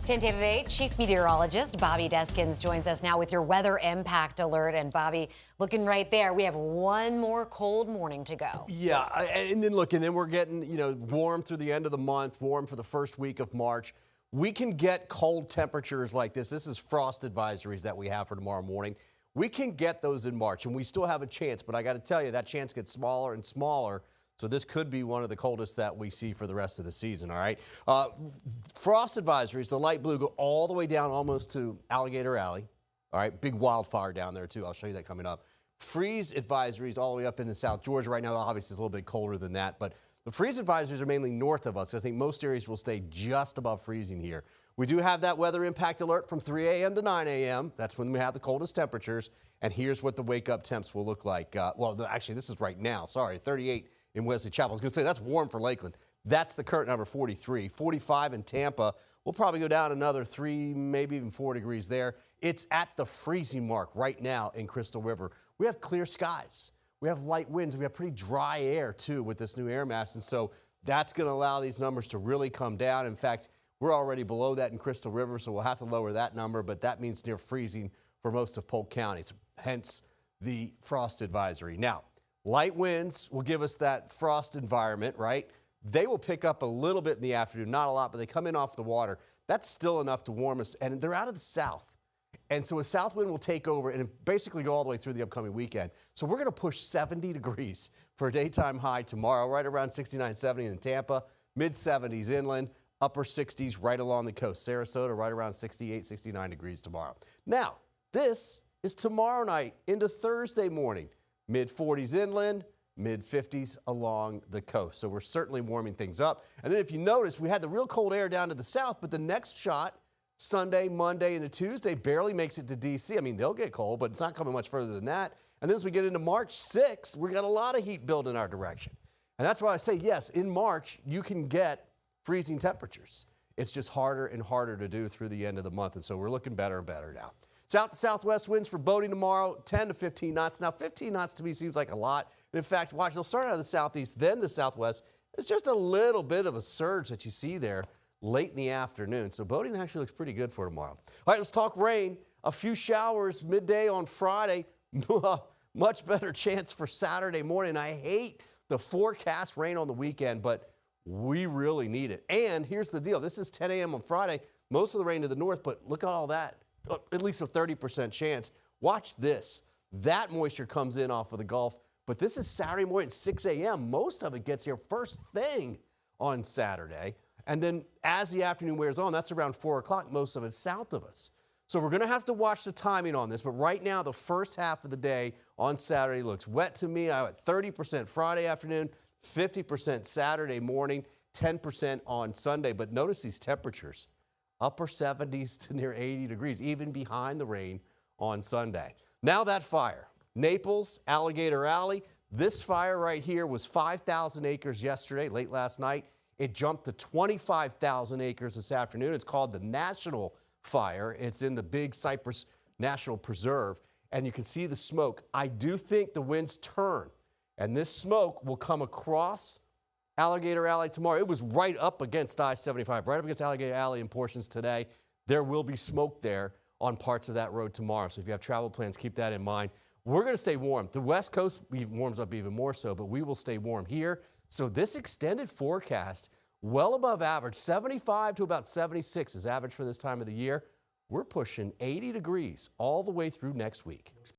Tampa Bay Chief Meteorologist Bobby Deskins joins us now with your weather impact alert. And Bobby, looking right there, we have one more cold morning to go. Yeah, and then we're getting, warm through the end of the month, warm for the first week of March. We can get cold temperatures like this. This is frost advisories that we have for tomorrow morning. We can get those in March, and we still have a chance, but I got to tell you, that chance gets smaller and smaller. So this could be one of the coldest that we see for the rest of the season, all right? Frost advisories, the light blue, go all the way down almost to Alligator Alley, all right? Big wildfire down there, too. I'll show you that coming up. Freeze advisories all the way up into South Georgia right now. Obviously, it's a little bit colder than that, but the freeze advisories are mainly north of us. I think most areas will stay just above freezing here. We do have that weather impact alert from 3 a.m. to 9 a.m. That's when we have the coldest temperatures, and here's what the wake-up temps will look like. Actually, this is right now. Sorry, 38 in Wesley Chapel. I was going to say that's warm for Lakeland. That's the current number, 43. 45 in Tampa. We'll probably go down another 3, maybe even 4 degrees there. It's at the freezing mark right now in Crystal River. We have clear skies. We have light winds. We have pretty dry air, too, with this new air mass. And so that's going to allow these numbers to really come down. In fact, we're already below that in Crystal River, so we'll have to lower that number. But that means near freezing for most of Polk County, hence the frost advisory. Now, light winds will give us that frost environment, right? They will pick up a little bit in the afternoon, not a lot, but they come in off the water. That's still enough to warm us, and they're out of the south. And so a south wind will take over and basically go all the way through the upcoming weekend. So we're going to push 70 degrees for a daytime high tomorrow, right around 69, 70 in Tampa, mid-70s inland, upper 60s right along the coast. Sarasota right around 68, 69 degrees tomorrow. Now, this is tomorrow night into Thursday morning. Mid-40s inland, mid-50s along the coast. So we're certainly warming things up. And then if you notice, we had the real cold air down to the south, but the next shot, Sunday, Monday, and Tuesday, barely makes it to D.C. I mean, they'll get cold, but it's not coming much further than that. And then as we get into March 6th, we got a lot of heat building our direction. And that's why I say, yes, in March, you can get freezing temperatures. It's just harder and harder to do through the end of the month. And so we're looking better and better now. South to southwest winds for boating tomorrow, 10 to 15 knots. Now, 15 knots to me seems like a lot. And in fact, watch, they'll start out of the southeast, then the southwest. It's just a little bit of a surge that you see there late in the afternoon. So boating actually looks pretty good for tomorrow. All right, let's talk rain. A few showers midday on Friday. Much better chance for Saturday morning. I hate the forecast rain on the weekend, but we really need it. And here's the deal. This is 10 a.m. on Friday. Most of the rain to the north, but look at all that. At least a 30% chance. Watch this. That moisture comes in off of the Gulf, but this is Saturday morning at 6 a.m. Most of it gets here first thing on Saturday. And then as the afternoon wears on, that's around 4 o'clock, most of it's south of us. So we're going to have to watch the timing on this. But right now, the first half of the day on Saturday looks wet to me. I'm at 30% Friday afternoon, 50% Saturday morning, 10% on Sunday. But notice these temperatures, upper 70s to near 80 degrees, even behind the rain on Sunday. Now that fire, Naples, Alligator Alley. This fire right here was 5,000 acres yesterday, late last night. It jumped to 25,000 acres this afternoon. It's called the National Fire. It's in the Big Cypress National Preserve, and you can see the smoke. I do think the winds turn, and this smoke will come across Alligator Alley tomorrow. It was right up against I-75, right up against Alligator Alley in portions today. There will be smoke there on parts of that road tomorrow. So if you have travel plans, keep that in mind. We're going to stay warm. The West Coast warms up even more so, but we will stay warm here. So this extended forecast, well above average, 75 to about 76 is average for this time of the year. We're pushing 80 degrees all the way through next week.